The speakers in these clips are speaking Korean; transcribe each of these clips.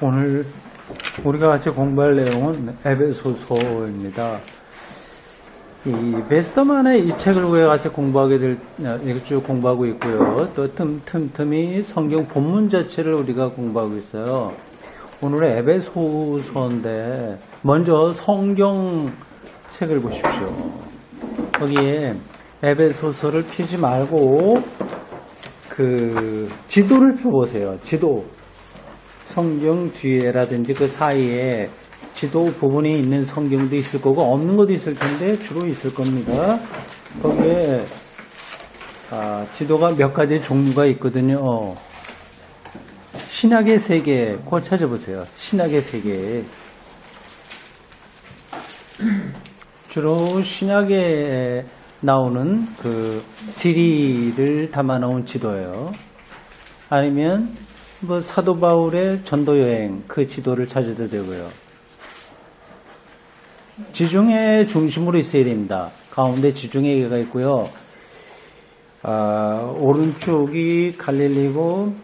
오늘 우리가 같이 공부할 내용은 에베소서입니다. 이 베스터만의 이 책을 우리가 같이 쭉 공부하고 있고요. 또 틈틈이 성경 본문 자체를 우리가 공부하고 있어요. 오늘의 에베소서인데 먼저 성경 책을 보십시오. 거기에 에베소서를 펴지 말고 그 지도를 펴보세요. 지도. 성경 뒤에라든지 그 사이에 지도 부분이 있는 성경도 있을 거고 없는 것도 있을 텐데 주로 있을 겁니다. 거기에 지도가 몇 가지 종류가 있거든요. 신약의 세계, 그거 찾아보세요. 신약의 세계. 주로 신약에 나오는 그 지리를 담아놓은 지도예요. 아니면 뭐 사도 바울의 전도 여행 그 지도를 찾아도 되고요. 지중해 중심으로 있어야 됩니다. 가운데 지중해가 있고요. 오른쪽이 갈릴리고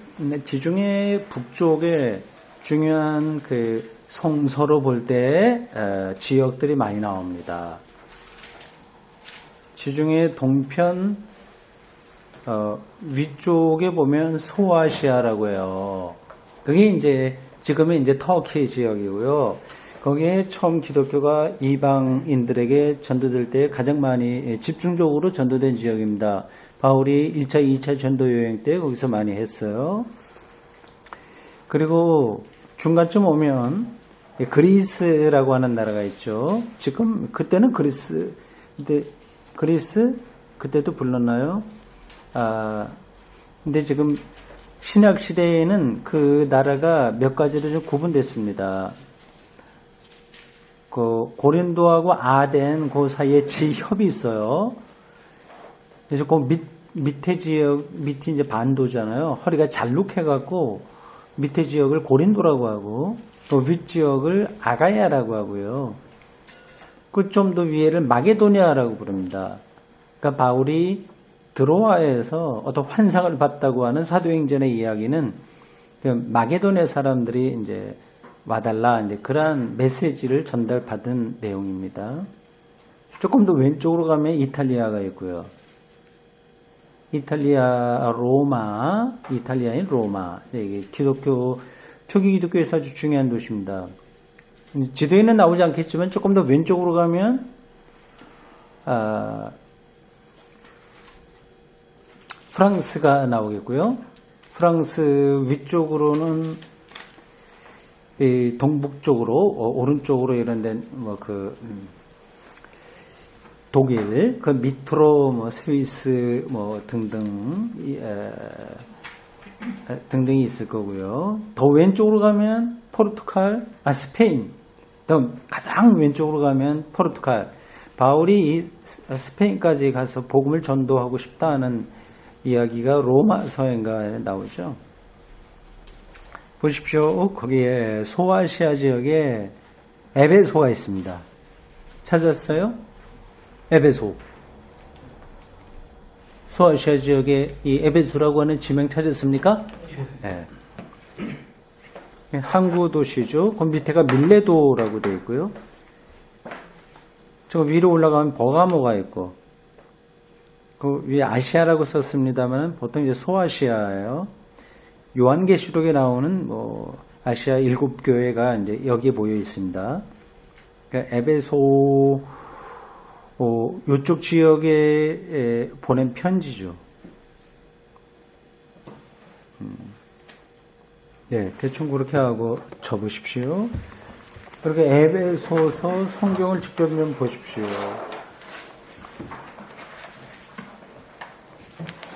지중해 북쪽에 중요한 그 성서로 볼 때 지역들이 많이 나옵니다. 지중해 동편 위쪽에 보면 소아시아라고 해요. 그게 이제 지금은 이제 터키 지역이고요. 거기에 처음 기독교가 이방인들에게 전도될 때 가장 많이 집중적으로 전도된 지역입니다. 바울이 1차, 2차 전도 여행 때 거기서 많이 했어요. 그리고 중간쯤 오면 그리스라고 하는 나라가 있죠. 지금 그때는 그리스 그때도 불렀나요? 근데 지금 신약 시대에는 그 나라가 몇 가지로 좀 구분됐습니다. 그 고린도하고 아덴 그 사이에 지협이 있어요. 그래서 그 밑에 지역, 밑이 이제 반도잖아요. 허리가 잘룩해갖고 밑에 지역을 고린도라고 하고 또 윗 지역을 아가야라고 하고요. 그 좀 더 위에를 마게도니아라고 부릅니다. 그러니까 바울이 드로아에서 어떤 환상을 봤다고 하는 사도행전의 이야기는 그 마게도니아 사람들이 이제 와달라 이제 그러한 메시지를 전달받은 내용입니다. 조금 더 왼쪽으로 가면 이탈리아가 있고요. 이탈리아인 로마. 이게 초기 기독교에서 아주 중요한 도시입니다. 지도에는 나오지 않겠지만 조금 더 왼쪽으로 가면 프랑스가 나오겠고요. 프랑스 위쪽으로는 동북쪽으로 오른쪽으로 이런 데 독일 그 밑으로 스위스 등등이 있을 거고요. 더 왼쪽으로 가면 포르투갈, 스페인. 가장 왼쪽으로 가면 포르투갈. 바울이 스페인까지 가서 복음을 전도하고 싶다는 이야기가 로마서인가에 나오죠. 보십시오. 거기에 소아시아 지역에 에베소가 있습니다. 찾았어요? 에베소. 소아시아 지역에 이 에베소라고 하는 지명 찾았습니까? 네. 항구 도시죠. 그 밑에가 밀레도라고 되어 있고요. 저 위로 올라가면 버가모가 있고, 그 위에 아시아라고 썼습니다만 보통 이제 소아시아예요. 요한계시록에 나오는 아시아 7교회가 이제 여기에 모여 있습니다. 그러니까 에베소 이쪽 지역에 보낸 편지죠. 네, 대충 그렇게 하고 접으십시오. 그렇게 에베소서 성경을 직접 좀 보십시오.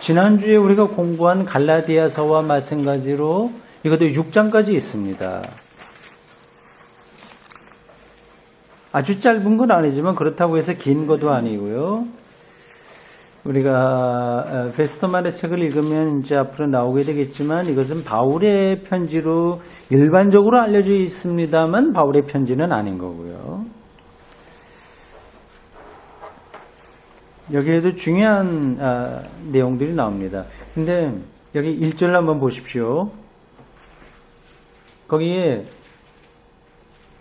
지난주에 우리가 공부한 갈라디아서와 마찬가지로 이것도 6장까지 있습니다. 아주 짧은 건 아니지만 그렇다고 해서 긴 것도 아니고요. 우리가 베스터만의 책을 읽으면 이제 앞으로 나오게 되겠지만 이것은 바울의 편지로 일반적으로 알려져 있습니다만 바울의 편지는 아닌 거고요. 여기에도 중요한 내용들이 나옵니다. 근데 여기 1절 한번 보십시오. 거기에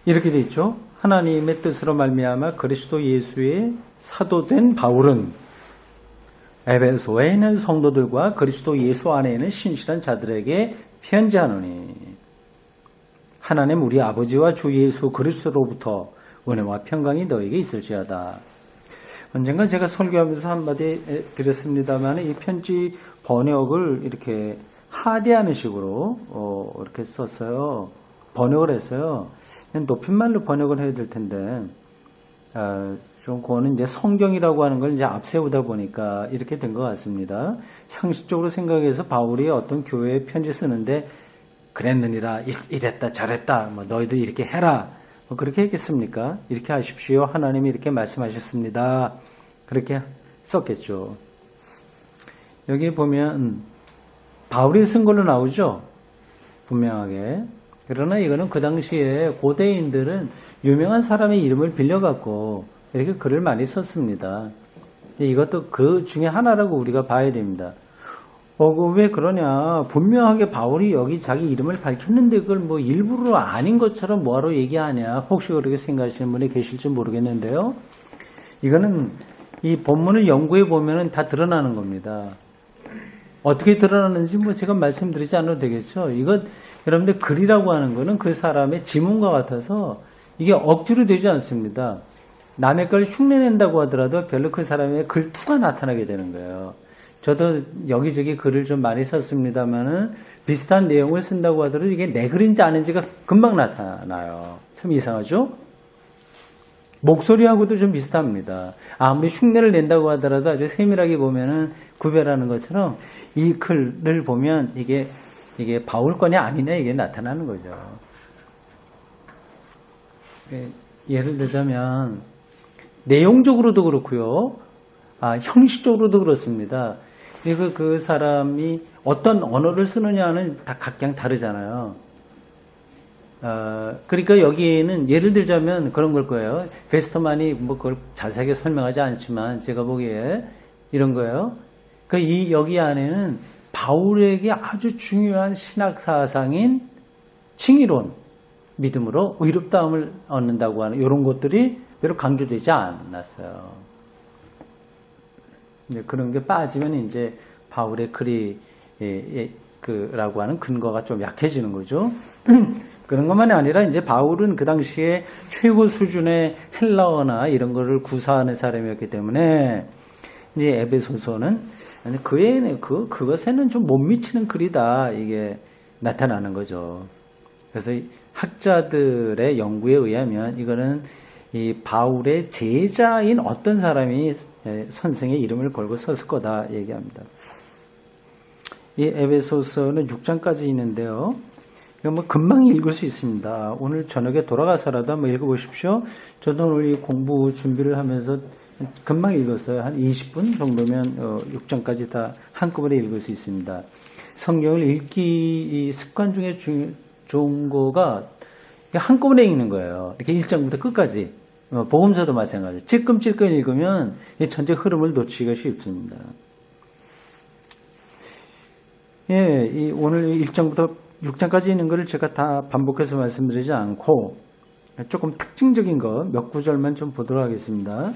이렇게 돼 있죠. 하나님의 뜻으로 말미암아 그리스도 예수의 사도된 바울은 에베소에 있는 성도들과 그리스도 예수 안에 있는 신실한 자들에게 편지하노니 하나님 우리 아버지와 주 예수 그리스도로부터 은혜와 평강이 너에게 있을지어다. 언젠가 제가 설교하면서 한마디 드렸습니다만 이 편지 번역을 이렇게 하대하는 식으로 이렇게 썼어요. 번역을 했어요. 높임말로 번역을 해야 될 텐데 좀 그거는 이제 성경이라고 하는 걸 이제 앞세우다 보니까 이렇게 된 것 같습니다. 상식적으로 생각해서 바울이 어떤 교회에 편지 쓰는데 그랬느니라 이랬다 저랬다 뭐 너희들 이렇게 해라 뭐 그렇게 했겠습니까? 이렇게 하십시오. 하나님이 이렇게 말씀하셨습니다. 그렇게 썼겠죠. 여기 보면 바울이 쓴 걸로 나오죠. 분명하게. 그러나 이거는 그 당시에 고대인들은 유명한 사람의 이름을 빌려갖고 이렇게 글을 많이 썼습니다. 이것도 그 중에 하나라고 우리가 봐야 됩니다. 왜 그러냐. 분명하게 바울이 여기 자기 이름을 밝혔는데 그걸 뭐 일부러 아닌 것처럼 뭐하러 얘기하냐. 혹시 그렇게 생각하시는 분이 계실지 모르겠는데요. 이거는 이 본문을 연구해 보면은 다 드러나는 겁니다. 어떻게 드러나는지 뭐 제가 말씀드리지 않아도 되겠죠. 이거 여러분들 글이라고 하는 거는 그 사람의 지문과 같아서 이게 억지로 되지 않습니다. 남의 걸 흉내낸다고 하더라도 별로 그 사람의 글투가 나타나게 되는 거예요. 저도 여기저기 글을 좀 많이 썼습니다만은 비슷한 내용을 쓴다고 하더라도 이게 내 글인지 아닌지가 금방 나타나요. 참 이상하죠? 목소리하고도 좀 비슷합니다. 아무리 흉내를 낸다고 하더라도 아주 세밀하게 보면은 구별하는 것처럼 이 글을 보면 이게 바울 거냐 아니냐 이게 나타나는 거죠. 예를 들자면 내용적으로도 그렇고요. 형식적으로도 그렇습니다. 그리고 그 사람이 어떤 언어를 쓰느냐는 다 각각 다르잖아요. 그러니까 여기에는 예를 들자면 그런 걸 거예요. 베스터만이 뭐 그걸 자세하게 설명하지 않지만 제가 보기에 이런 거예요. 여기 안에는 바울에게 아주 중요한 신학 사상인 칭의론, 믿음으로 의롭다함을 얻는다고 하는 이런 것들이 별로 강조되지 않았어요. 그런 게 빠지면 이제 바울의 글이 라고 하는 근거가 좀 약해지는 거죠. 그런 것만이 아니라 이제 바울은 그 당시에 최고 수준의 헬라어나 이런 거를 구사하는 사람이었기 때문에 이제 에베소서는 그것에는 좀 못 미치는 글이다 이게 나타나는 거죠. 그래서 학자들의 연구에 의하면 이거는 이 바울의 제자인 어떤 사람이 선생의 이름을 걸고 썼을 거다 얘기합니다. 이 에베소서는 6장까지 있는데요. 이거 뭐 금방 읽을 수 있습니다. 오늘 저녁에 돌아가서라도 한번 읽어보십시오. 저도 오늘 이 공부 준비를 하면서 금방 읽었어요. 한 20분 정도면 6장까지 다 한꺼번에 읽을 수 있습니다. 성경을 읽기 습관 중에 좋은 거가 한꺼번에 읽는 거예요. 이렇게 1장부터 끝까지. 복음서도 마찬가지예요. 찔끔찔끔 읽으면 전체 흐름을 놓치기가 쉽습니다. 오늘 1장부터 6장까지 있는 거를 제가 다 반복해서 말씀드리지 않고 조금 특징적인 거 몇 구절만 좀 보도록 하겠습니다.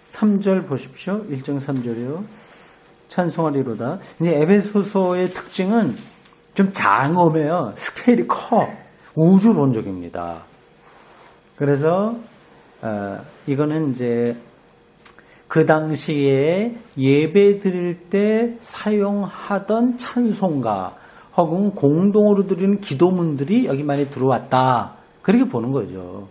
3절 보십시오. 1장 3절이요. 찬송하리로다. 이제 에베소서의 특징은 좀 장엄해요. 스케일이 커. 우주론적입니다. 그래서 이거는 이제 그 당시에 예배 드릴 때 사용하던 찬송가 혹은 공동으로 드리는 기도문들이 여기 많이 들어왔다. 그렇게 보는 거죠.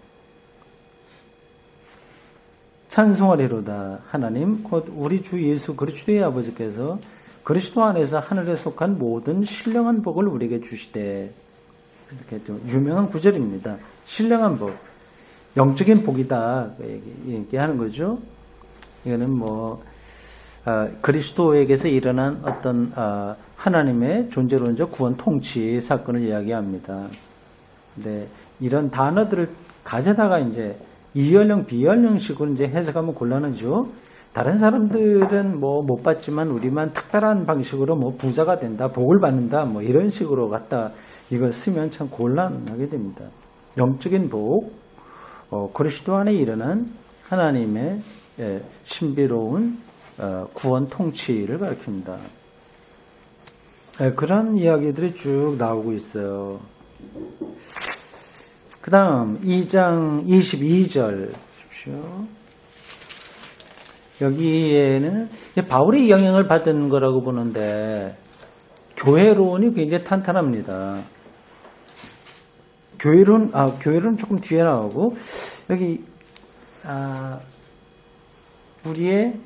찬송하리로다. 하나님 곧 우리 주 예수 그리스도의 아버지께서 그리스도 안에서 하늘에 속한 모든 신령한 복을 우리에게 주시되, 이렇게 좀 유명한 구절입니다. 신령한 복, 영적인 복이다 얘기하는 거죠. 이거는 뭐 그리스도에게서 일어난 어떤 하나님의 존재론적 구원 통치 사건을 이야기합니다. 네, 이런 단어들을 가져다가 이제 이연령 비연령식으로 이제 해석하면 곤란하죠. 다른 사람들은 뭐 못 받지만 우리만 특별한 방식으로 뭐 부자가 된다, 복을 받는다, 뭐 이런 식으로 갖다 이걸 쓰면 참 곤란하게 됩니다. 영적인 복, 그리스도 안에 일어난 하나님의 신비로운 구원 통치를 가리킵니다. 그런 이야기들이 쭉 나오고 있어요. 그 다음 2장 22절 보십시오. 여기에는 바울의 영향을 받은 거라고 보는데 교회론이 굉장히 탄탄합니다. 교회론 조금 뒤에 나오고 여기 우리의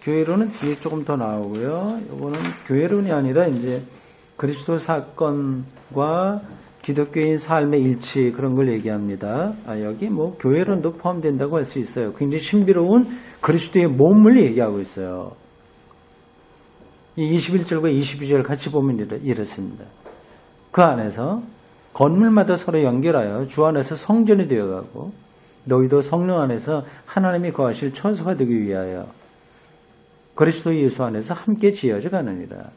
교회론은 뒤에 조금 더 나오고요. 이거는 교회론이 아니라 이제 그리스도 사건과 기독교인 삶의 일치 그런 걸 얘기합니다. 여기 뭐 교회론도 포함된다고 할 수 있어요. 굉장히 신비로운 그리스도의 몸을 얘기하고 있어요. 이 21절과 22절 같이 보면 이렇습니다. 그 안에서 건물마다 서로 연결하여 주 안에서 성전이 되어가고 너희도 성령 안에서 하나님이 거하실 처소가 되기 위하여 그리스도 예수 안에서 함께 지어져 가느니라.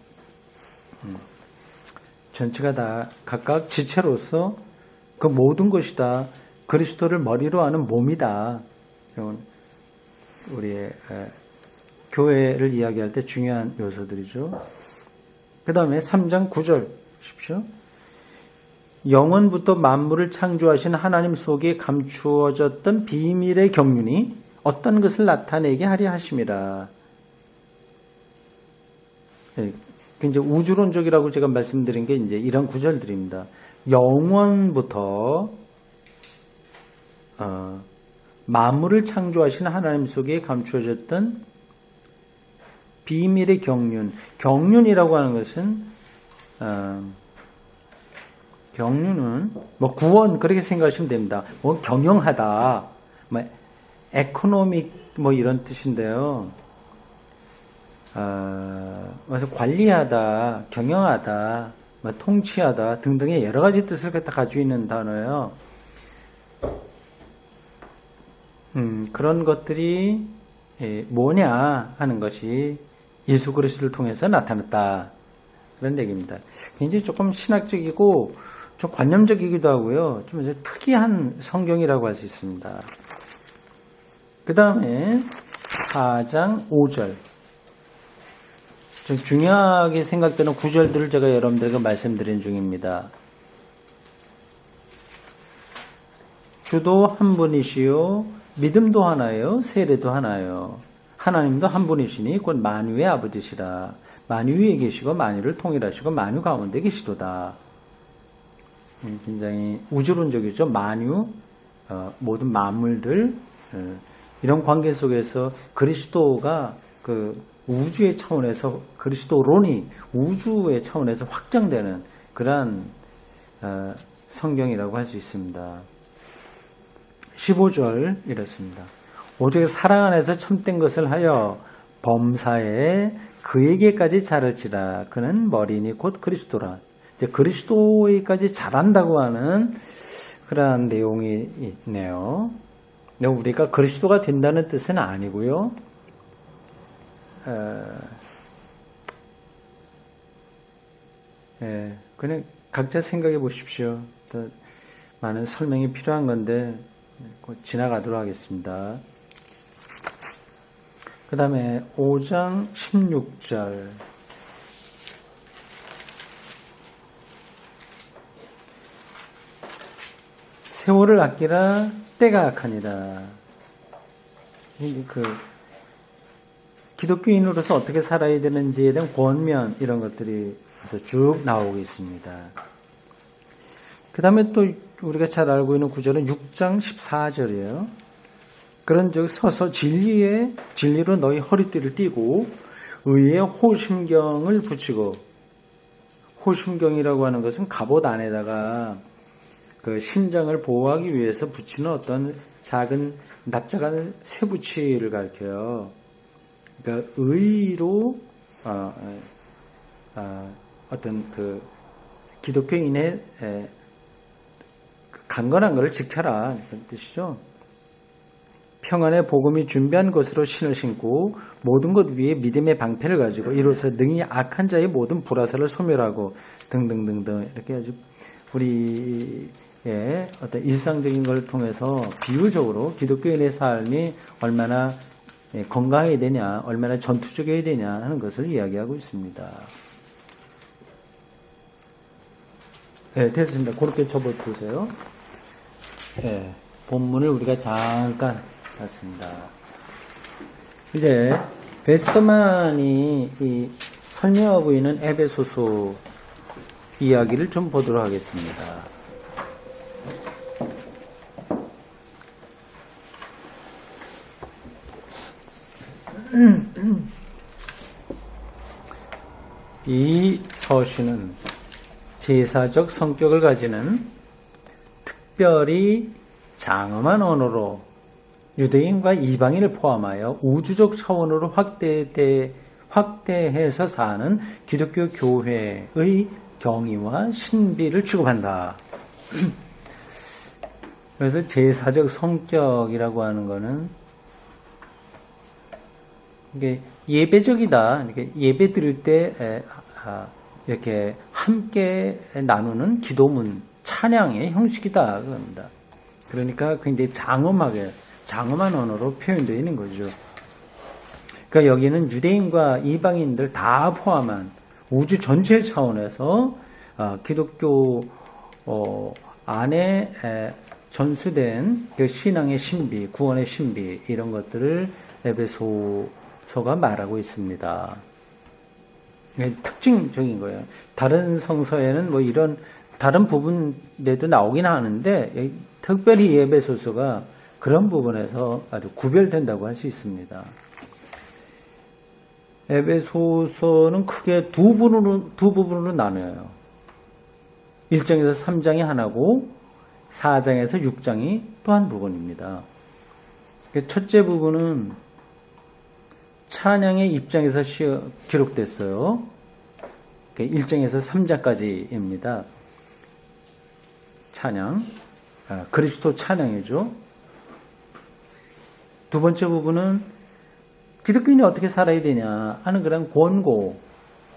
전체가 다 각각 지체로서 그 모든 것이 다 그리스도를 머리로 하는 몸이다. 우리의 교회를 이야기할 때 중요한 요소들이죠. 그 다음에 3장 9절 보십시오. 영원부터 만물을 창조하신 하나님 속에 감추어졌던 비밀의 경륜이 어떤 것을 나타내게 하려 하심이라. 굉장히 우주론적이라고 제가 말씀드린 게 이제 이런 구절들입니다. 영원부터 만물을 창조하신 하나님 속에 감추어졌던 비밀의 경륜. 경륜이라고 하는 것은 경륜은 뭐 구원 그렇게 생각하시면 됩니다. 뭐 경영하다, 뭐 에코노믹 뭐 이런 뜻인데요. 그래서 관리하다, 경영하다, 뭐 통치하다 등등의 여러 가지 뜻을 갖다 가지고 있는 단어예요. 그런 것들이 뭐냐 하는 것이 예수 그리스도를 통해서 나타났다. 그런 얘기입니다. 굉장히 조금 신학적이고 좀 관념적이기도 하고요. 좀 이제 특이한 성경이라고 할 수 있습니다. 그 다음에 4장 5절. 좀 중요하게 생각되는 구절들을 제가 여러분들에게 말씀드린 중입니다. 주도 한 분이시요 믿음도 하나요 세례도 하나요 하나님도 한 분이시니 곧 만유의 아버지시라. 만유 위에 계시고 만유를 통일하시고 만유 가운데 계시도다. 굉장히 우주론적이죠. 만유, 모든 만물들 이런 관계 속에서 그리스도가 그 우주의 차원에서 그리스도론이 우주의 차원에서 확장되는 그러한 성경이라고 할 수 있습니다. 15절 이렇습니다. 오직 사랑 안에서 참된 것을 하여 범사에 그에게까지 자랄지라. 그는 머리니 곧 그리스도라. 이제 그리스도에까지 자란다고 하는 그러한 내용이 있네요. 우리가 그리스도가 된다는 뜻은 아니고요. 그냥 각자 생각해 보십시오. 더 많은 설명이 필요한 건데 곧 지나가도록 하겠습니다. 그 다음에 5장 16절. 세월을 아끼라 때가 악하니라. 기독교인으로서 어떻게 살아야 되는지에 대한 권면 이런 것들이 쭉 나오고 있습니다. 그 다음에 또 우리가 잘 알고 있는 구절은 6장 14절이에요. 그런즉 서서 진리로 너희 허리띠를 띠고 의의 호심경을 붙이고, 호심경이라고 하는 것은 갑옷 안에다가 그 심장을 보호하기 위해서 붙이는 어떤 작은 납작한 쇠붙이를 가리켜요. 그러니까 의로 어떤 그 기독교인의 강건한 것을 지켜라 그런 뜻이죠. 평안의 복음이 준비한 것으로 신을 신고 모든 것 위에 믿음의 방패를 가지고 이로써 능히 악한 자의 모든 불화살을 소멸하고 등등등등 이렇게 아주 우리의 어떤 일상적인 걸 통해서 비유적으로 기독교인의 삶이 얼마나 건강해야 되냐, 얼마나 전투적이어야 되냐 하는 것을 이야기하고 있습니다. 네, 됐습니다. 그렇게 접어두세요. 네, 본문을 우리가 잠깐 봤습니다. 이제 베스트만이 설명하고 있는 에베소서 이야기를 좀 보도록 하겠습니다. 이 서신은 제사적 성격을 가지는 특별히 장엄한 언어로 유대인과 이방인을 포함하여 우주적 차원으로 확대해서 사는 기독교 교회의 경의와 신비를 취급한다. 그래서 제사적 성격이라고 하는 것은 이게 예배적이다. 이렇게 예배 드릴 때 이렇게 함께 나누는 기도문, 찬양의 형식이다. 그럽니다. 그러니까 굉장히 장엄한 언어로 표현되어 있는 거죠. 그러니까 여기는 유대인과 이방인들 다 포함한 우주 전체 차원에서 기독교 안에 전수된 그 신앙의 신비, 구원의 신비 이런 것들을 에베소서가 말하고 있습니다. 특징적인 거예요. 다른 성서에는 뭐 이런 다른 부분에도 나오긴 하는데 특별히 에베소서가 그런 부분에서 아주 구별된다고 할 수 있습니다. 에베소서는 크게 두 부분으로 나눠요. 1장에서 3장이 하나고 4장에서 6장이 또 한 부분입니다. 첫째 부분은 찬양의 입장에서 기록됐어요. 1장에서 3장까지입니다. 찬양, 그리스도 찬양이죠. 두 번째 부분은 기독교인이 어떻게 살아야 되냐 하는 그런 권고,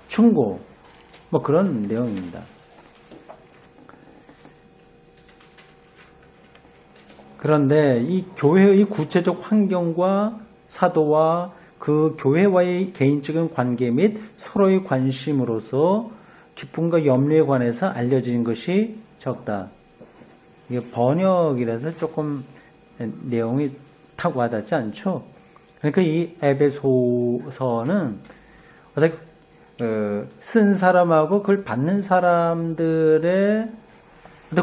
충고, 뭐 그런 내용입니다. 그런데 이 교회의 구체적 환경과 사도와 그 교회와의 개인적인 관계 및 서로의 관심으로서 기쁨과 염려에 관해서 알려진 것이 적다. 이게 번역이라서 조금 내용이 탁 와닿지 않죠? 그러니까 이 에베소서는 쓴 사람하고 그걸 받는 사람들의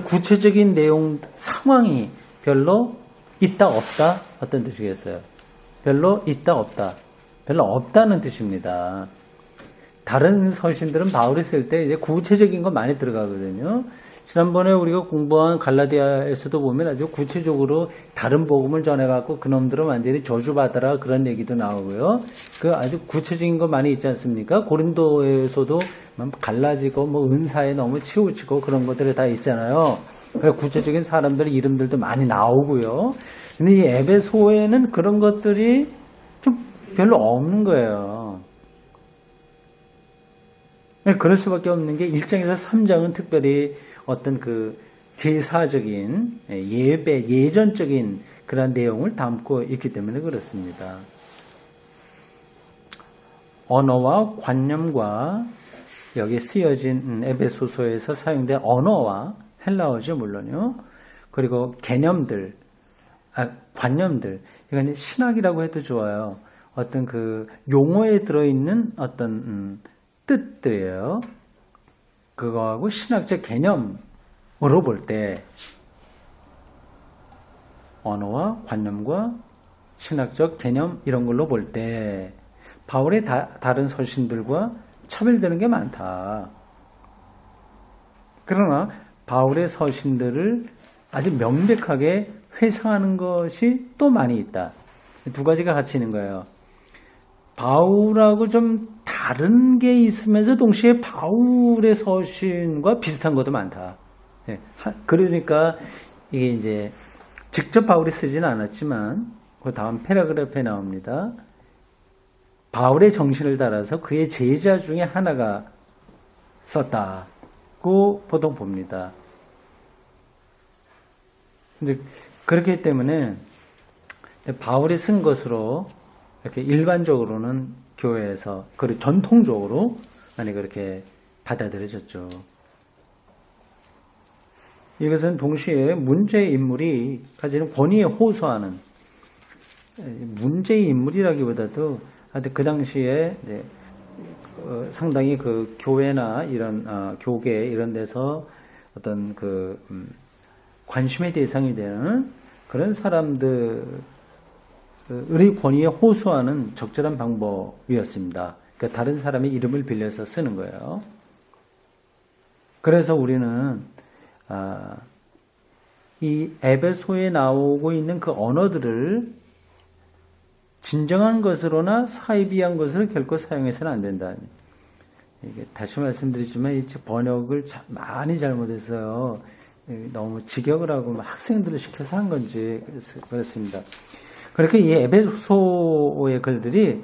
구체적인 내용, 상황이 별로 있다, 없다? 어떤 뜻이겠어요? 별로 있다, 없다. 별로 없다는 뜻입니다. 다른 서신들은 바울이 쓸 때 이제 구체적인 거 많이 들어가거든요. 지난번에 우리가 공부한 갈라디아에서도 보면 아주 구체적으로 다른 복음을 전해갖고 그놈들은 완전히 저주받아라 그런 얘기도 나오고요. 그 아주 구체적인 거 많이 있지 않습니까? 고린도에서도 갈라지고 뭐 은사에 너무 치우치고 그런 것들이 다 있잖아요. 그래서 구체적인 사람들 이름들도 많이 나오고요. 근데 이 에베소에는 그런 것들이 좀 별로 없는 거예요. 그럴 수밖에 없는 게 1장에서 3장은 특별히 어떤 그 제사적인 예배, 예전적인 그런 내용을 담고 있기 때문에 그렇습니다. 언어와 관념과 여기 쓰여진 에베소서에서 사용된 언어와 헬라어죠, 물론요. 그리고 개념들, 관념들. 이건 신학이라고 해도 좋아요. 어떤 그 용어에 들어있는 어떤 뜻들이에요. 그거하고 신학적 개념으로 볼 때 언어와 관념과 신학적 개념 이런 걸로 볼 때 바울의 다른 서신들과 차별되는 게 많다. 그러나 바울의 서신들을 아주 명백하게 회상하는 것이 또 많이 있다. 두 가지가 같이 있는 거예요. 바울하고 좀 다른 게 있으면서 동시에 바울의 서신과 비슷한 것도 많다. 그러니까 이게 이제 직접 바울이 쓰지는 않았지만 그 다음 패러그래프에 나옵니다. 바울의 정신을 따라서 그의 제자 중에 하나가 썼다고 보통 봅니다. 이제 그렇기 때문에 바울이 쓴 것으로 이렇게 일반적으로는 교회에서 그리고 전통적으로 많이 그렇게 받아들여졌죠. 이것은 동시에 문제의 인물이 가지는 권위에 호소하는 문제의 인물이라기보다도 그 당시에 상당히 그 교회나 이런 교계 이런 데서 어떤 그 관심의 대상이 되는 그런 사람들의 권위에 호소하는 적절한 방법이었습니다. 그러니까 다른 사람의 이름을 빌려서 쓰는 거예요. 그래서 우리는 이 에베소에 나오고 있는 그 언어들을 진정한 것으로나 사이비한 것으로 결코 사용해서는 안 된다. 이게 다시 말씀드리지만 이 번역을 많이 잘못해서요. 너무 직역을 하고 학생들을 시켜서 한 건지 그렇습니다. 그렇게 이 에베소의 글들이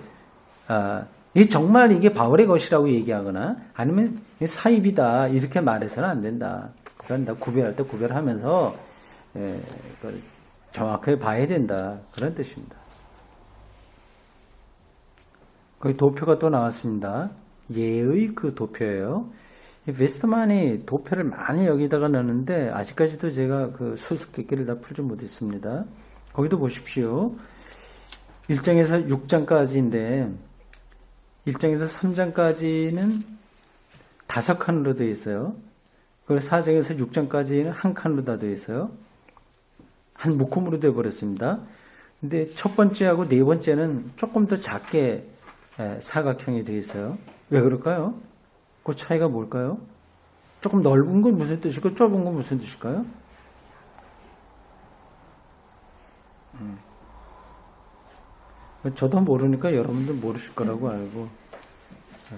정말 이게 바울의 것이라고 얘기하거나 아니면 사입이다 이렇게 말해서는 안 된다. 그런다 구별할 때 구별하면서 정확하게 봐야 된다 그런 뜻입니다. 거기 도표가 또 나왔습니다. 예의 그 도표예요. 웨스트만이 도표를 많이 여기다가 넣는데 아직까지도 제가 그 수수께끼를 다 풀지 못했습니다. 거기도 보십시오. 1장에서 6장까지인데 1장에서 3장까지는 5칸으로 되어 있어요. 그리고 4장에서 6장까지는 한 칸으로 다 되어 있어요. 한 묶음으로 되어 버렸습니다. 근데 첫 번째하고 네 번째는 조금 더 작게 사각형이 되어 있어요. 왜 그럴까요? 그 차이가 뭘까요? 조금 넓은 건 무슨 뜻일까요? 좁은 건 무슨 뜻일까요? 저도 모르니까 여러분들 모르실 거라고 알고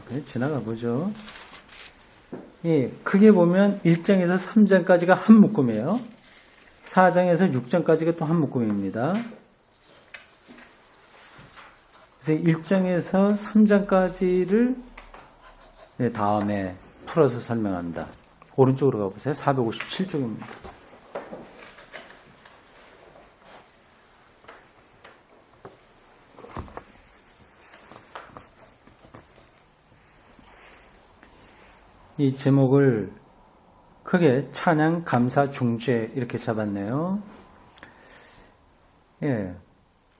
그냥 지나가 보죠. 예, 크게 보면 1장에서 3장까지가 한 묶음이에요. 4장에서 6장까지가 또 한 묶음입니다. 그래서 1장에서 3장까지를 다음에 풀어서 설명합니다. 오른쪽으로 가보세요. 457쪽입니다. 이 제목을 크게 찬양, 감사, 중재 이렇게 잡았네요. 예,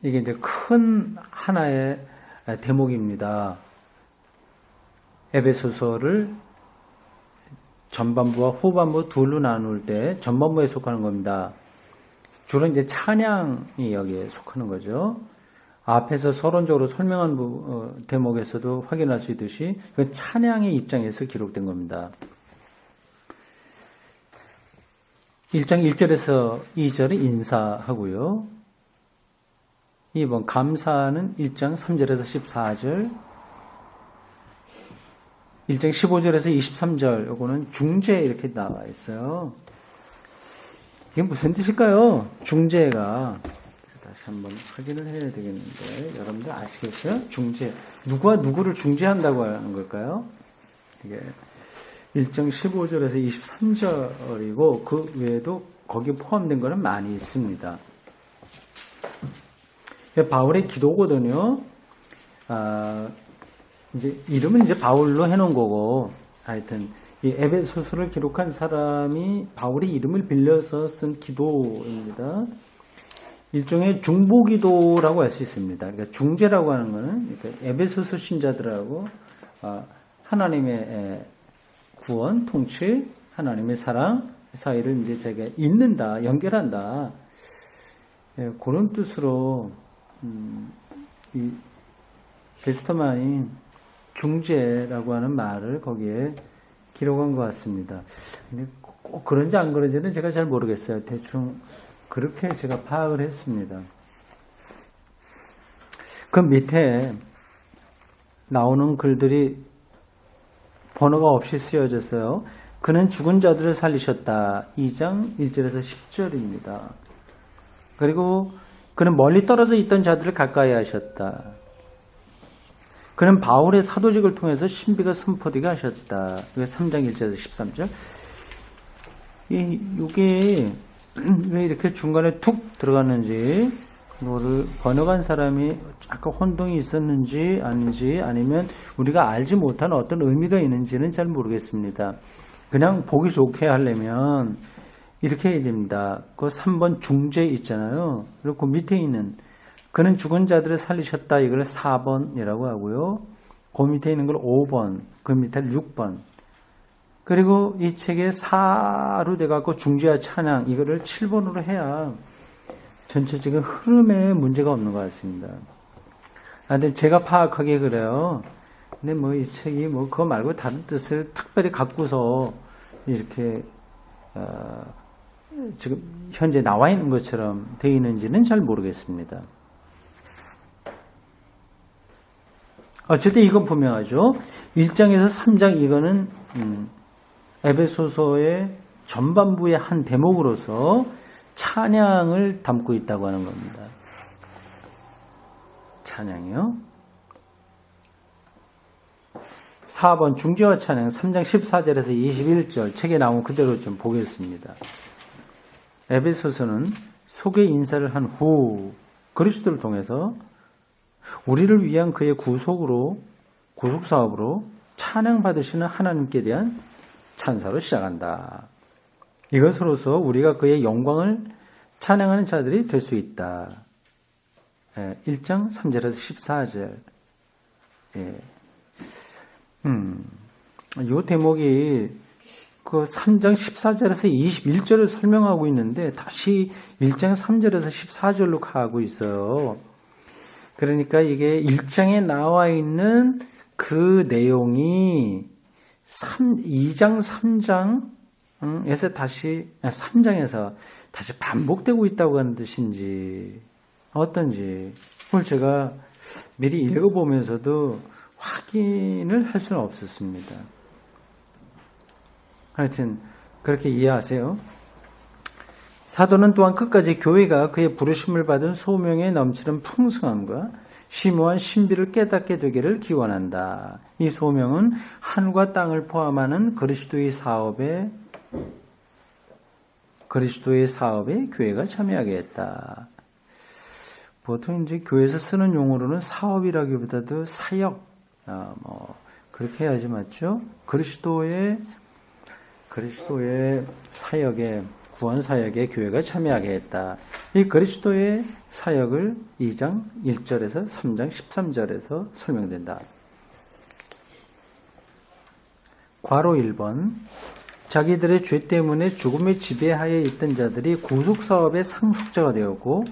이게 이제 큰 하나의 대목입니다. 에베소서를 전반부와 후반부 둘로 나눌 때 전반부에 속하는 겁니다. 주로 이제 찬양이 여기에 속하는 거죠. 앞에서 서론적으로 설명한 대목에서도 확인할 수 있듯이 그 찬양의 입장에서 기록된 겁니다. 1장 1절에서 2절은 인사하고요. 2번 감사는 1장 3절에서 14절, 1장 15절에서 23절 요거는 중재 이렇게 나와 있어요. 이게 무슨 뜻일까요? 중재가 다시 한번 확인을 해야 되겠는데 여러분들 아시겠어요? 중재 누가 누구를 중재한다고 하는 걸까요? 이게 1장 15절에서 23절이고 그 외에도 거기에 포함된 거는 많이 있습니다. 바울의 기도거든요. 이제 이름은 이제 바울로 해놓은 거고, 하여튼 이 에베소서를 기록한 사람이 바울의 이름을 빌려서 쓴 기도입니다. 일종의 중보기도라고 할 수 있습니다. 그러니까 중재라고 하는 거는 에베소서 신자들하고 하나님의 구원, 통치, 하나님의 사랑 사이를 이제 제가 잇는다, 연결한다. 그런 뜻으로 이 베스터만이 중재라고 하는 말을 거기에 기록한 것 같습니다. 근데 꼭 그런지 안 그런지는 제가 잘 모르겠어요. 대충 그렇게 제가 파악을 했습니다. 그 밑에 나오는 글들이 번호가 없이 쓰여졌어요. 그는 죽은 자들을 살리셨다. 2장 1절에서 10절입니다. 그리고 그는 멀리 떨어져 있던 자들을 가까이 하셨다. 그는 바울의 사도직을 통해서 신비가 선포되게 하셨다. 이게 3장 1절에서 13절. 이게 왜 이렇게 중간에 툭 들어갔는지, 이거를 번역한 사람이 약간 혼동이 있었는지 아닌지, 아니면 우리가 알지 못하는 어떤 의미가 있는지는 잘 모르겠습니다. 그냥 보기 좋게 하려면 이렇게 해야 됩니다. 그 3번 중재 있잖아요. 그리고 그 밑에 있는 그는 죽은 자들을 살리셨다. 이걸 4번이라고 하고요. 그 밑에 있는 걸 5번, 그 밑에 6번. 그리고 이 책에 4로 돼갖고 중재와 찬양, 이거를 7번으로 해야 전체적인 흐름에 문제가 없는 것 같습니다. 근데 제가 파악하기에 그래요. 근데 뭐 이 책이 뭐 그거 말고 다른 뜻을 특별히 갖고서 이렇게, 지금 현재 나와 있는 것처럼 되어 있는지는 잘 모르겠습니다. 어쨌든 이건 분명하죠. 1장에서 3장 이거는 에베소서의 전반부의 한 대목으로서 찬양을 담고 있다고 하는 겁니다. 찬양이요. 4번 중재와 찬양 3장 14절에서 21절 책에 나온 그대로 좀 보겠습니다. 에베소서는 소개 인사를 한 후 그리스도를 통해서 우리를 위한 그의 구속사업으로 찬양받으시는 하나님께 대한 찬사로 시작한다. 이것으로서 우리가 그의 영광을 찬양하는 자들이 될 수 있다. 1장 3절에서 14절. 이 대목이 그 3장 14절에서 21절을 설명하고 있는데 다시 1장 3절에서 14절로 가고 있어요. 그러니까 이게 1장에 나와 있는 그 내용이 2장 3장에서 다시 3장에서 다시 반복되고 있다고 하는 뜻인지 어떤지 그걸 제가 미리 읽어보면서도 확인을 할 수는 없었습니다. 하여튼 그렇게 이해하세요. 사도는 또한 끝까지 교회가 그의 부르심을 받은 소명에 넘치는 풍성함과 심오한 신비를 깨닫게 되기를 기원한다. 이 소명은 하늘과 땅을 포함하는 그리스도의 사업에 교회가 참여하게 했다. 보통 이제 교회에서 쓰는 용어로는 사업이라기보다도 사역, 그렇게 해야지 맞죠? 그리스도의 사역에 구원 사역에 교회가 참여하게 했다. 이 그리스도의 사역을 2장 1절에서 3장 13절에서 설명된다. 괄호 1번 자기들의 죄 때문에 죽음의 지배하에 있던 자들이 구속사업의 상속자가 되었고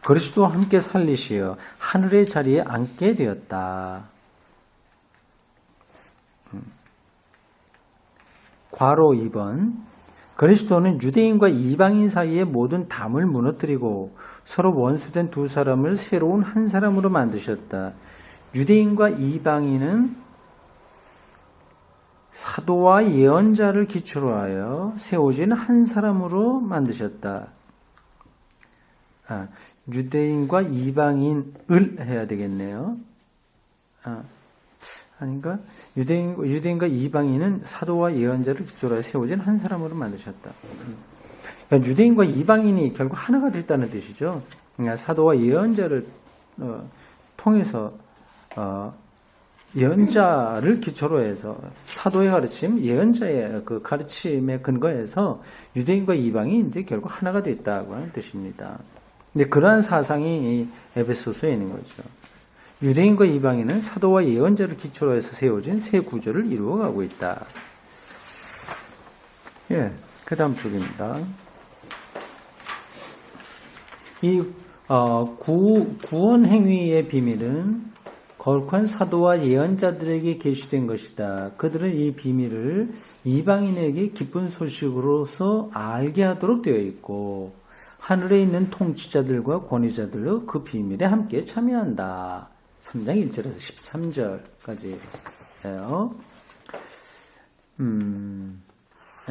그리스도와 함께 살리시어 하늘의 자리에 앉게 되었다. 괄호 2번 그리스도는 유대인과 이방인 사이의 모든 담을 무너뜨리고 서로 원수된 두 사람을 새로운 한 사람으로 만드셨다. 유대인과 이방인은 사도와 예언자를 기초로 하여 세워진 한 사람으로 만드셨다. 유대인과 이방인을 해야 되겠네요. 아닌가? 유대인과 이방인은 사도와 예언자를 기초로 하여 세워진 한 사람으로 만드셨다. 그러니까 유대인과 이방인이 결국 하나가 됐다는 뜻이죠. 그러니까 사도와 예언자를 통해서 예언자를 기초로 해서 사도의 가르침, 예언자의 그 가르침에 근거해서 유대인과 이방이 이제 결국 하나가 됐다고 하는 뜻입니다. 근데 그러한 사상이 에베소서에 있는 거죠. 유대인과 이방인은 사도와 예언자를 기초로 해서 세워진 새 구조를 이루어가고 있다. 그 다음 쪽입니다. 이 구원 행위의 비밀은 거룩한 사도와 예언자들에게 계시된 것이다. 그들은 이 비밀을 이방인에게 기쁜 소식으로서 알게 하도록 되어 있고 하늘에 있는 통치자들과 권위자들도 그 비밀에 함께 참여한다. 3장 1절에서 13절까지예요.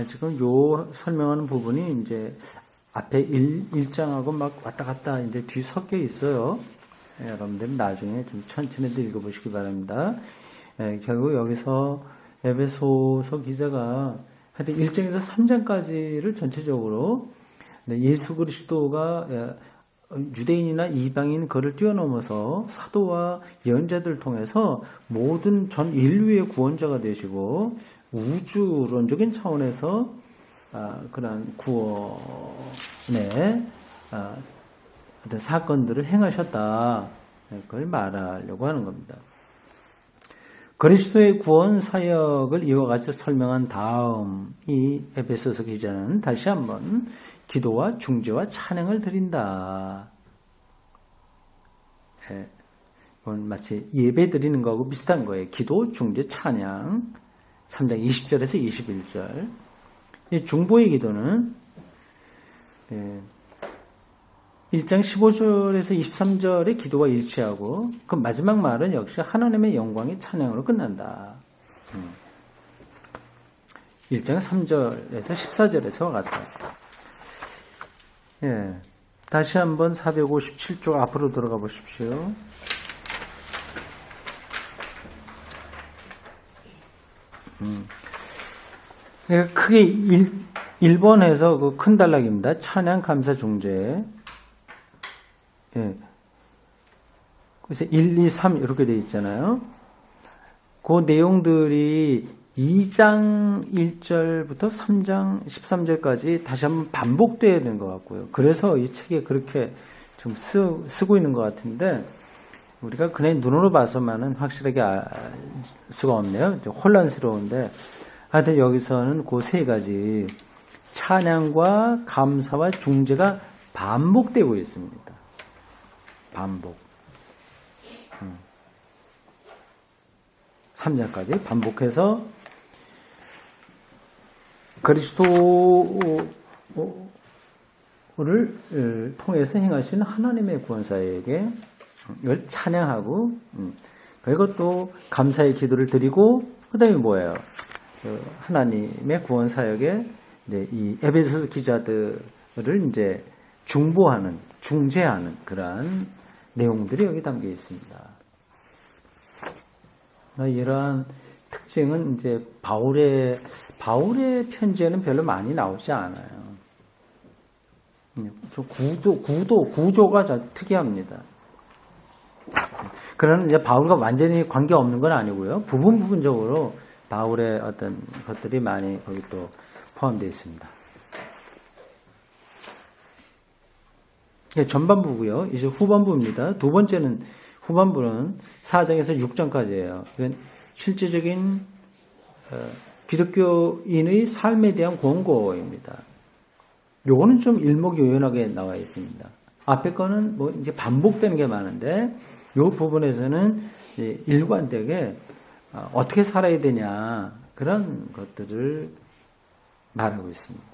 지금 요 설명하는 부분이 이제 앞에 1장하고 막 왔다 갔다 이제 뒤 섞여 있어요. 여러분들 나중에 좀 천천히 읽어보시기 바랍니다. 결국 여기서 에베소서 기자가 하여튼 1장에서 3장까지를 전체적으로 예수 그리스도가 유대인이나 이방인 그를 뛰어넘어서 사도와 예언자들을 통해서 모든 전 인류의 구원자가 되시고 우주론적인 차원에서 그런 구원의 어떤 사건들을 행하셨다. 그걸 말하려고 하는 겁니다. 그리스도의 구원 사역을 이와 같이 설명한 다음 이 에베소서 기자는 다시 한번 기도와 중재와 찬양을 드린다. 이건 마치 예배 드리는 거하고 비슷한 거예요. 기도, 중재, 찬양. 3장 20절에서 21절. 이 중보의 기도는 1장 15절에서 23절의 기도와 일치하고 그 마지막 말은 역시 하나님의 영광의 찬양으로 끝난다. 1장 3절에서 14절에서와 같다. 다시 한번 457쪽 앞으로 들어가 보십시오. 크게 1번에서 그 큰 단락입니다. 찬양, 감사, 중재. 그래서 1, 2, 3 이렇게 되어 있잖아요. 그 내용들이 2장 1절부터 3장 13절까지 다시 한번 반복되어야 되는 것 같고요. 그래서 이 책에 그렇게 좀 쓰고 있는 것 같은데 우리가 그냥 눈으로 봐서만은 확실하게 알 수가 없네요. 좀 혼란스러운데 하여튼 여기서는 그 세 가지 찬양과 감사와 중재가 반복되고 있습니다. 반복. 3장까지 반복해서 그리스도를 통해서 행하신 하나님의 구원사에게 이걸 찬양하고 그리고 또 감사의 기도를 드리고 그 다음에 뭐예요? 하나님의 구원사역에 이 에베소서 기자들을 이제 중보하는, 중재하는 그러한 내용들이 여기 담겨 있습니다. 이러한 특징은 이제 바울의 편지에는 별로 많이 나오지 않아요. 구조가 특이합니다. 그러나 이제 바울과 완전히 관계 없는 건 아니고요. 부분적으로 바울의 어떤 것들이 많이 거기 또 포함되어 있습니다. 전반부고요. 이제 후반부입니다. 두 번째는 후반부는 4장에서 6장까지예요. 이건 실제적인 기독교인의 삶에 대한 권고입니다. 요거는 좀 일목요연하게 나와 있습니다. 앞에 거는 뭐 이제 반복되는 게 많은데 요 부분에서는 일관되게 어떻게 살아야 되냐 그런 것들을 말하고 있습니다.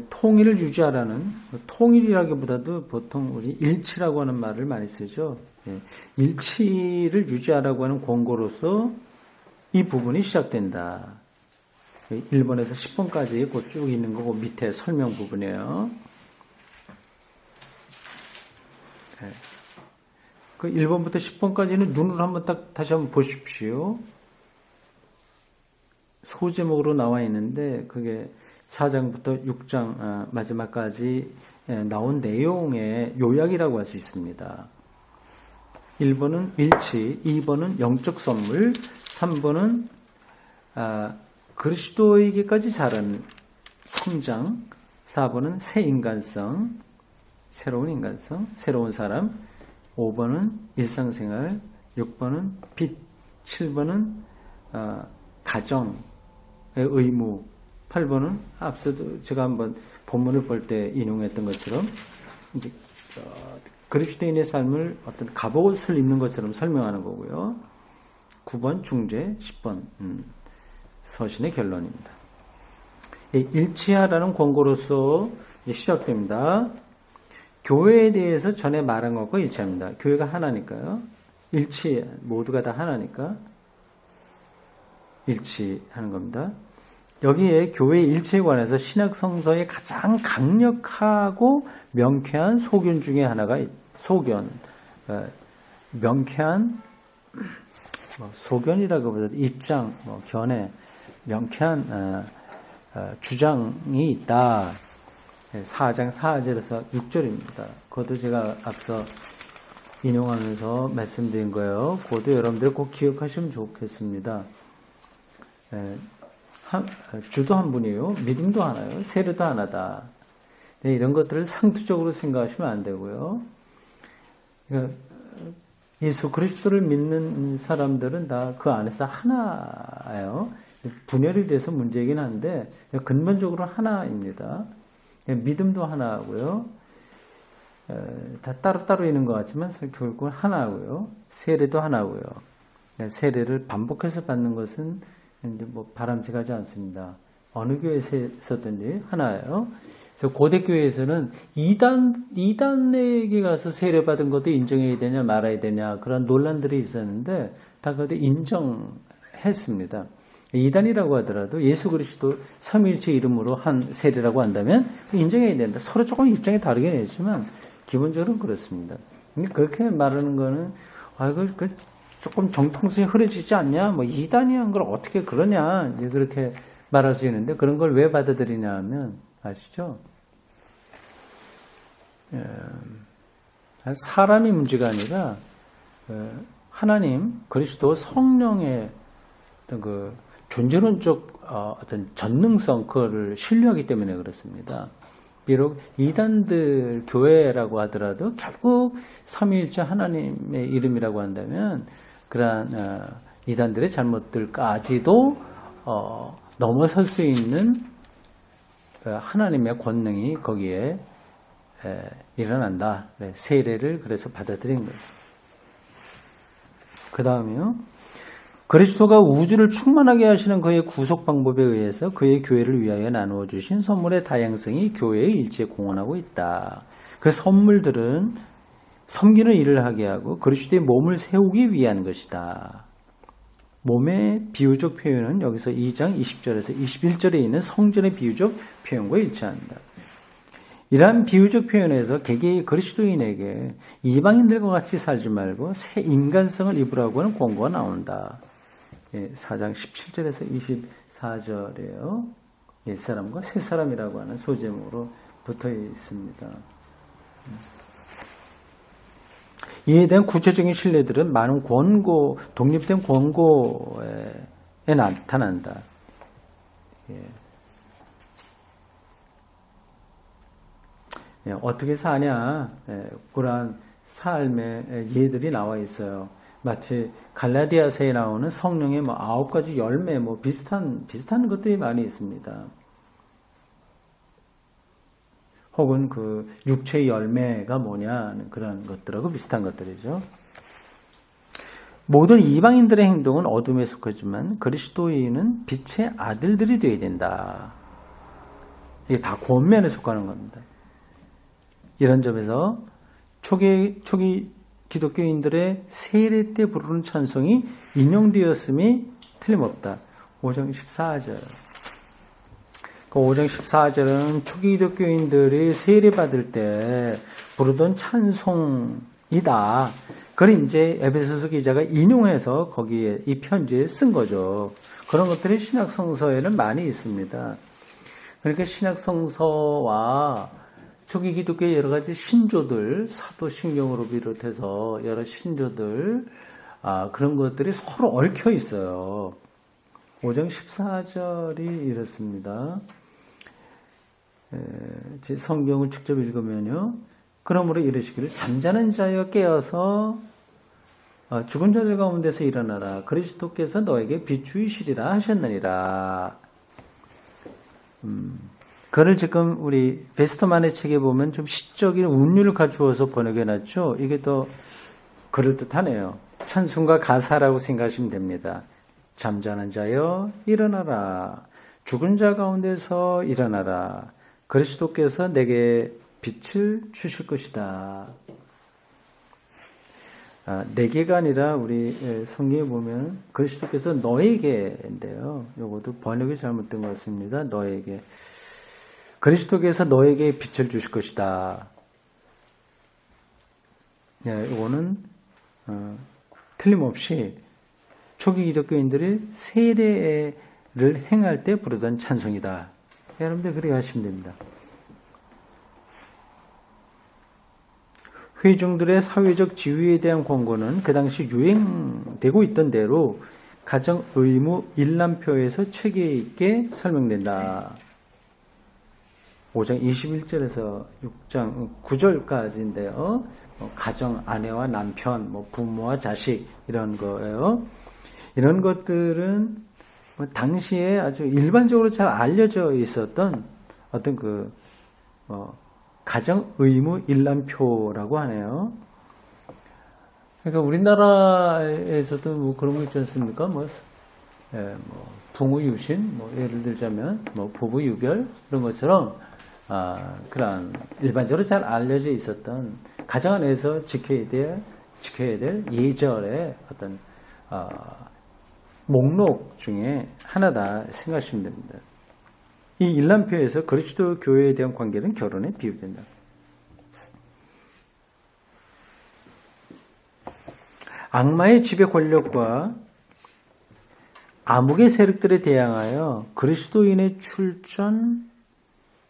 통일을 유지하라는 통일이라기보다도 보통 우리 일치라고 하는 말을 많이 쓰죠. 일치를 유지하라고 하는 권고로서 이 부분이 시작된다. 1번에서 10번까지 그 쭉 있는 거고 밑에 설명 부분이에요. 그 1번부터 10번까지는 눈으로 한번 다시 한번 보십시오. 소제목으로 나와 있는데 그게 4장부터 6장 마지막까지 나온 내용의 요약이라고 할 수 있습니다. 1번은 일치, 2번은 영적 선물, 3번은 그리스도에게까지 자라는 성장, 4번은 새 인간성, 새로운 인간성, 새로운 사람, 5번은 일상생활, 6번은 빚, 7번은 가정의 의무, 8번은 앞서도 제가 한번 본문을 볼 때 인용했던 것처럼 이제 그리스도인의 삶을 어떤 갑옷을 입는 것처럼 설명하는 거고요. 9번 중재, 10번 서신의 결론입니다. 일치하라는 권고로서 시작됩니다. 교회에 대해서 전에 말한 것과 일치합니다. 교회가 하나니까요. 모두가 다 하나니까 일치하는 겁니다. 여기에 교회 일체에 관해서 신약 성서의 가장 강력하고 명쾌한 소견 중에 하나가 소견, 명쾌한 소견이라고보다 입장, 견해, 명쾌한 주장이 있다. 4장 4절에서 6절입니다. 그것도 제가 앞서 인용하면서 말씀드린 거예요. 그것도 여러분들 꼭 기억하시면 좋겠습니다. 주도 한 분이에요. 믿음도 하나요. 세례도 하나다. 네, 이런 것들을 상투적으로 생각하시면 안 되고요. 그러니까 예수 그리스도를 믿는 사람들은 다 그 안에서 하나예요. 분열이 돼서 문제이긴 한데 근본적으로 하나입니다. 믿음도 하나고요. 다 따로따로 있는 것 같지만 결국은 하나고요. 세례도 하나고요. 세례를 반복해서 받는 것은 이제 바람직하지 않습니다. 어느 교회에서든지 하나예요. 그래서 고대 교회에서는 이단에게 가서 세례 받은 것도 인정해야 되냐 말아야 되냐 그런 논란들이 있었는데 다 그것도 인정했습니다. 이단이라고 하더라도 예수 그리스도 삼위일체 이름으로 한 세례라고 한다면 인정해야 된다. 서로 조금 입장이 다르긴 했지만 기본적으로는 그렇습니다. 근데 그렇게 말하는 거는 그 조금 정통성이 흐려지지 않냐? 이단이 한 걸 어떻게 그러냐? 이제 그렇게 말할 수 있는데 그런 걸 왜 받아들이냐 하면 아시죠? 사람이 문제가 아니라 하나님 그리스도 성령의 어떤 그 존재론적 어떤 전능성 그거를 신뢰하기 때문에 그렇습니다. 비록 이단들 교회라고 하더라도 결국 삼위일체 하나님의 이름이라고 한다면 그러한 이단들의 잘못들까지도 넘어설 수 있는 하나님의 권능이 거기에 일어난다. 세례를 그래서 받아들인 거예요. 그 다음에요. 그리스도가 우주를 충만하게 하시는 그의 구속 방법에 의해서 그의 교회를 위하여 나누어 주신 선물의 다양성이 교회의 일체에 공헌하고 있다. 그 선물들은 섬기는 일을 하게 하고 그리스도의 몸을 세우기 위한 것이다. 몸의 비유적 표현은 여기서 2장 20절에서 21절에 있는 성전의 비유적 표현과 일치한다. 이러한 비유적 표현에서 개개의 그리스도인에게 이방인들과 같이 살지 말고 새 인간성을 입으라고 하는 권고가 나온다. 4장 17절에서 24절에요. 옛사람과 새사람이라고 하는 소제목으로 붙어 있습니다. 이에 대한 구체적인 신뢰들은 많은 권고, 독립된 권고에 나타난다. 어떻게 사냐? 그러한 삶의 예들이 나와 있어요. 마치 갈라디아서에 나오는 성령의 9가지 열매, 비슷한 것들이 많이 있습니다. 혹은 그 육체의 열매가 뭐냐 그런 것들하고 비슷한 것들이죠. 모든 이방인들의 행동은 어둠에 속하지만 그리스도인은 빛의 아들들이 되어야 된다. 이게 다 권면에 속하는 겁니다. 이런 점에서 초기 기독교인들의 세례 때 부르는 찬송이 인용되었음이 틀림없다. 5장 14절. 그 5장 14절은 초기 기독교인들이 세례 받을 때 부르던 찬송이다. 그걸 이제 에베소서 기자가 인용해서 거기에 이 편지에 쓴 거죠. 그런 것들이 신약 성서에는 많이 있습니다. 그러니까 신약 성서와 초기 기독교의 여러 가지 신조들, 사도신경으로 비롯해서 여러 신조들, 그런 것들이 서로 얽혀 있어요. 5장 14절이 이렇습니다. 제 성경을 직접 읽으면요. 그러므로 이르시기를 잠자는 자여 깨어서 죽은 자들 가운데서 일어나라. 그리스도께서 너에게 비추이시리라 하셨느니라. 그를 지금 우리 베스터만의 책에 보면 좀 시적인 운율을 갖추어서 번역해놨죠. 이게 더 그럴듯하네요. 찬송가 가사라고 생각하시면 됩니다. 잠자는 자여 일어나라. 죽은 자 가운데서 일어나라. 그리스도께서 내게 빛을 주실 것이다. 네 개가 아니라 우리 성경에 보면 그리스도께서 너에게인데요. 요것도 번역이 잘못된 것 같습니다. 너에게. 그리스도께서 너에게 빛을 주실 것이다. 네, 이거는 틀림없이 초기 기독교인들이 세례를 행할 때 부르던 찬송이다. 여러분들 그렇게 하시면 됩니다. 회중들의 사회적 지위에 대한 권고는 그 당시 유행되고 있던 대로 가정 의무 일람표에서 체계 있게 설명된다. 5장 21절에서 6장 9절까지인데요. 가정, 아내와 남편, 부모와 자식 이런 거예요. 이런 것들은 당시에 아주 일반적으로 잘 알려져 있었던 어떤 가정 의무 일람표라고 하네요. 그러니까 우리나라에서도 그런 거 있지 않습니까? 부모 유신, 예를 들자면 부부 유별 이런 것처럼 그런 일반적으로 잘 알려져 있었던 가정 안에서 지켜야 될 예절의 어떤 목록 중에 하나다 생각하시면 됩니다. 이 일람표에서 그리스도 교회에 대한 관계는 결혼에 비유된다. 악마의 지배 권력과 암흑의 세력들에 대항하여 그리스도인의 출전,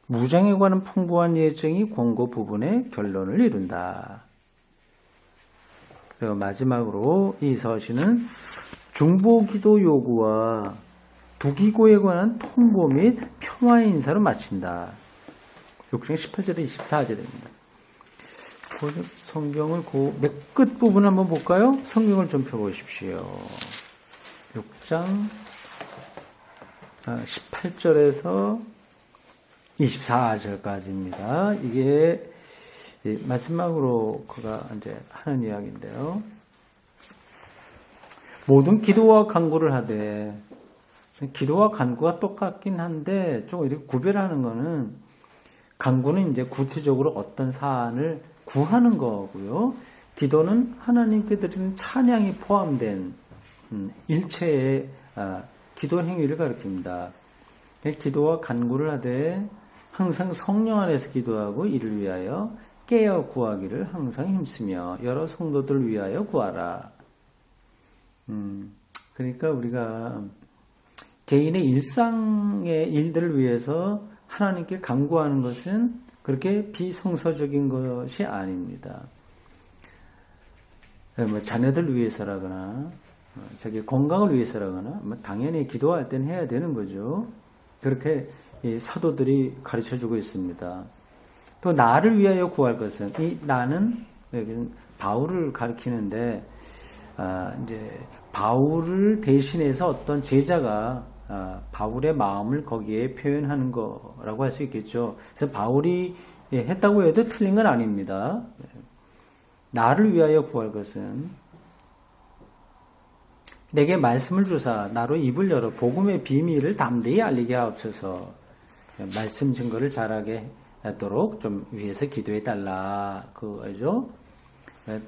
무장에 관한 풍부한 예정이 권고 부분의 결론을 이룬다. 그리고 마지막으로 이 서신은 중보기도 요구와 두기고에 관한 통보 및 평화의 인사로 마친다. 6장 18절에 24절입니다. 성경을 몇 끝 부분 한번 볼까요? 성경을 좀 펴보십시오. 6장 18절에서 24절까지입니다. 이게 마지막으로 그가 이제 하는 이야기인데요. 모든 기도와 간구를 하되, 기도와 간구가 똑같긴 한데 좀 이렇게 구별하는 거는, 간구는 이제 구체적으로 어떤 사안을 구하는 거고요. 기도는 하나님께 드리는 찬양이 포함된 일체의 기도 행위를 가리킵니다. 기도와 간구를 하되 항상 성령 안에서 기도하고 이를 위하여 깨어 구하기를 항상 힘쓰며 여러 성도들을 위하여 구하라. 그러니까 우리가 개인의 일상의 일들을 위해서 하나님께 간구하는 것은 그렇게 비성서적인 것이 아닙니다. 자녀들 위해서라거나 자기 건강을 위해서라거나 당연히 기도할 때는 해야 되는 거죠. 그렇게 사도들이 가르쳐주고 있습니다. 또 나를 위하여 구할 것은, 이 나는 여기는 바울을 가리키는데 이제 바울을 대신해서 어떤 제자가 바울의 마음을 거기에 표현하는 거라고 할 수 있겠죠. 그래서 바울이 했다고 해도 틀린 건 아닙니다. 나를 위하여 구할 것은 내게 말씀을 주사 나로 입을 열어 복음의 비밀을 담대히 알리게 하옵소서. 말씀 증거를 잘하게 하도록 좀 위해서 기도해 달라. 그거죠.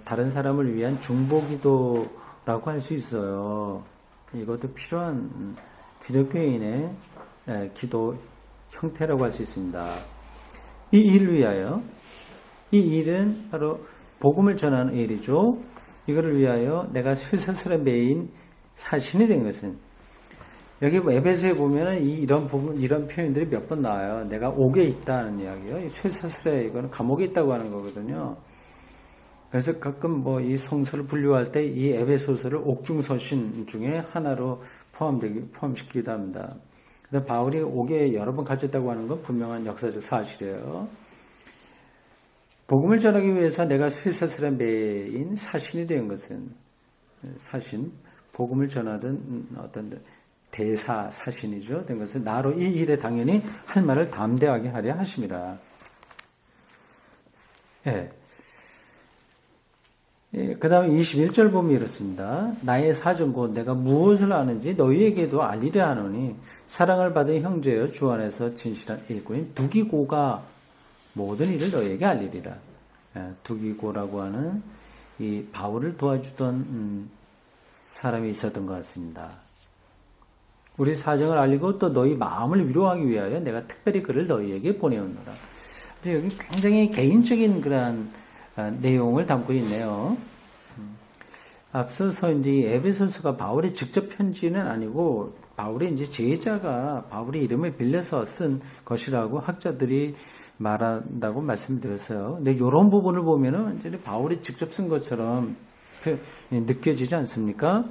다른 사람을 위한 중보기도라고 할 수 있어요. 이것도 필요한 기독교인의 기도 형태라고 할 수 있습니다. 이 일을 위하여, 이 일은 바로 복음을 전하는 일이죠. 이거를 위하여 내가 쇠사슬에 매인 사신이 된 것은, 여기 에베소에 보면은 이런 부분, 이런 표현들이 몇 번 나와요. 내가 옥에 있다는 이야기요. 쇠사슬에, 이거는 감옥에 있다고 하는 거거든요. 그래서 가끔 이 성서를 분류할 때 이 에베소서를 옥중서신 중에 하나로 포함시키기도 합니다. 그래서 바울이 옥에 여러 번 갇혔다고 하는 건 분명한 역사적 사실이에요. 복음을 전하기 위해서 내가 쇠사슬에 매인 사신이 된 것은, 사신, 복음을 전하던 어떤 대사 사신이죠. 된 것은 나로 이 일에 당연히 할 말을 담대하게 하려 하심이라. 그 다음에 21절 보면 이렇습니다. 나의 사정 곧 내가 무엇을 아는지 너희에게도 알리려 하노니 사랑을 받은 형제여 주 안에서 진실한 일꾼인 두기고가 모든 일을 너희에게 알리리라. 두기고라고 하는 이 바울을 도와주던 사람이 있었던 것 같습니다. 우리 사정을 알리고 또 너희 마음을 위로하기 위하여 내가 특별히 그를 너희에게 보내었노라. 여기 굉장히 개인적인 그러한 내용을 담고 있네요. 앞서서 이제 에베소서가 바울의 직접 편지는 아니고 바울의 이제 제자가 바울의 이름을 빌려서 쓴 것이라고 학자들이 말한다고 말씀드렸어요. 근데 이런 부분을 보면은 이제 바울이 직접 쓴 것처럼 느껴지지 않습니까?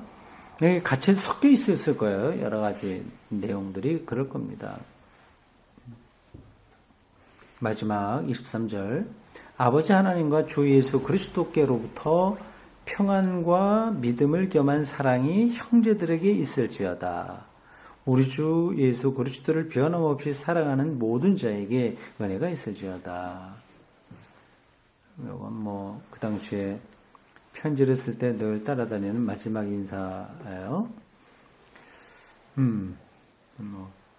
같이 섞여 있었을 거예요. 여러 가지 내용들이 그럴 겁니다. 마지막 23절. 아버지 하나님과 주 예수 그리스도께로부터 평안과 믿음을 겸한 사랑이 형제들에게 있을지어다. 우리 주 예수 그리스도를 변함없이 사랑하는 모든 자에게 은혜가 있을지어다. 이건 그 당시에 편지를 쓸 때 늘 따라다니는 마지막 인사예요.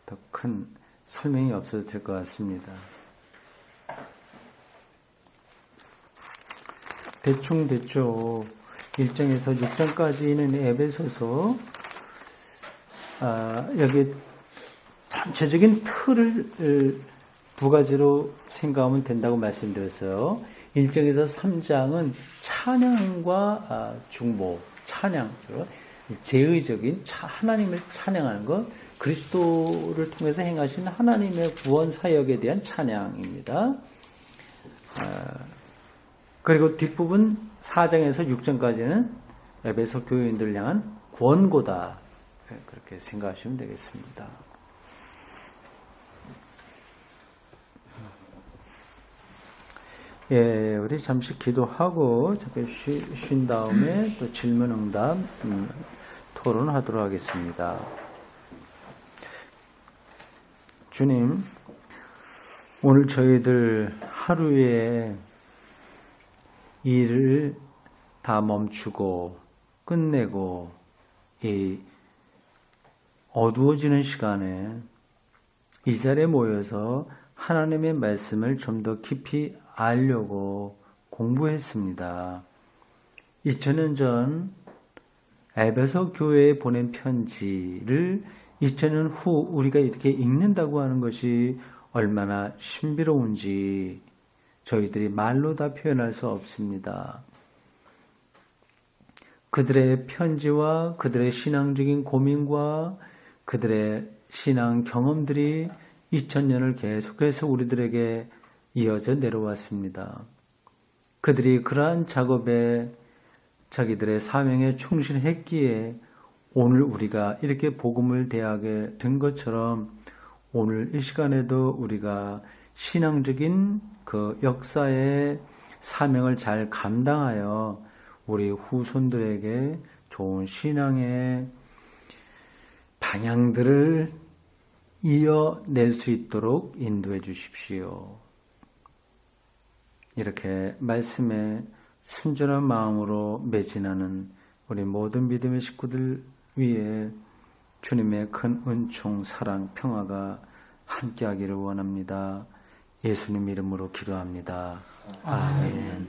더 큰 설명이 없어도 될 것 같습니다. 대충 1장에서 6장까지는 에베소서, 여기 전체적인 틀을 두 가지로 생각하면 된다고 말씀드렸어요. 1장에서 3장은 찬양과 중보, 찬양, 제의적인 하나님을 찬양하는 것, 그리스도를 통해서 행하신 하나님의 구원 사역에 대한 찬양입니다. 그리고 뒷부분 4장에서 6장까지는 에베소 교인들을 향한 권고다. 그렇게 생각하시면 되겠습니다. 예, 우리 잠시 기도하고 잠깐 쉰 다음에 또 질문 응답 토론하도록 하겠습니다. 주님, 오늘 저희들 하루에 일을 다 멈추고 끝내고 이 어두워지는 시간에 이 자리에 모여서 하나님의 말씀을 좀 더 깊이 알려고 공부했습니다. 2000년 전 에베소 교회에 보낸 편지를 2000년 후 우리가 이렇게 읽는다고 하는 것이 얼마나 신비로운지 저희들이 말로 다 표현할 수 없습니다. 그들의 편지와 그들의 신앙적인 고민과 그들의 신앙 경험들이 2000년을 계속해서 우리들에게 이어져 내려왔습니다. 그들이 그러한 작업에 자기들의 사명에 충실했기에 오늘 우리가 이렇게 복음을 대하게 된 것처럼 오늘 이 시간에도 우리가 신앙적인 그 역사의 사명을 잘 감당하여 우리 후손들에게 좋은 신앙의 방향들을 이어낼 수 있도록 인도해 주십시오. 이렇게 말씀에 순전한 마음으로 매진하는 우리 모든 믿음의 식구들 위에 주님의 큰 은총, 사랑, 평화가 함께하기를 원합니다. 예수님 이름으로 기도합니다. 아멘.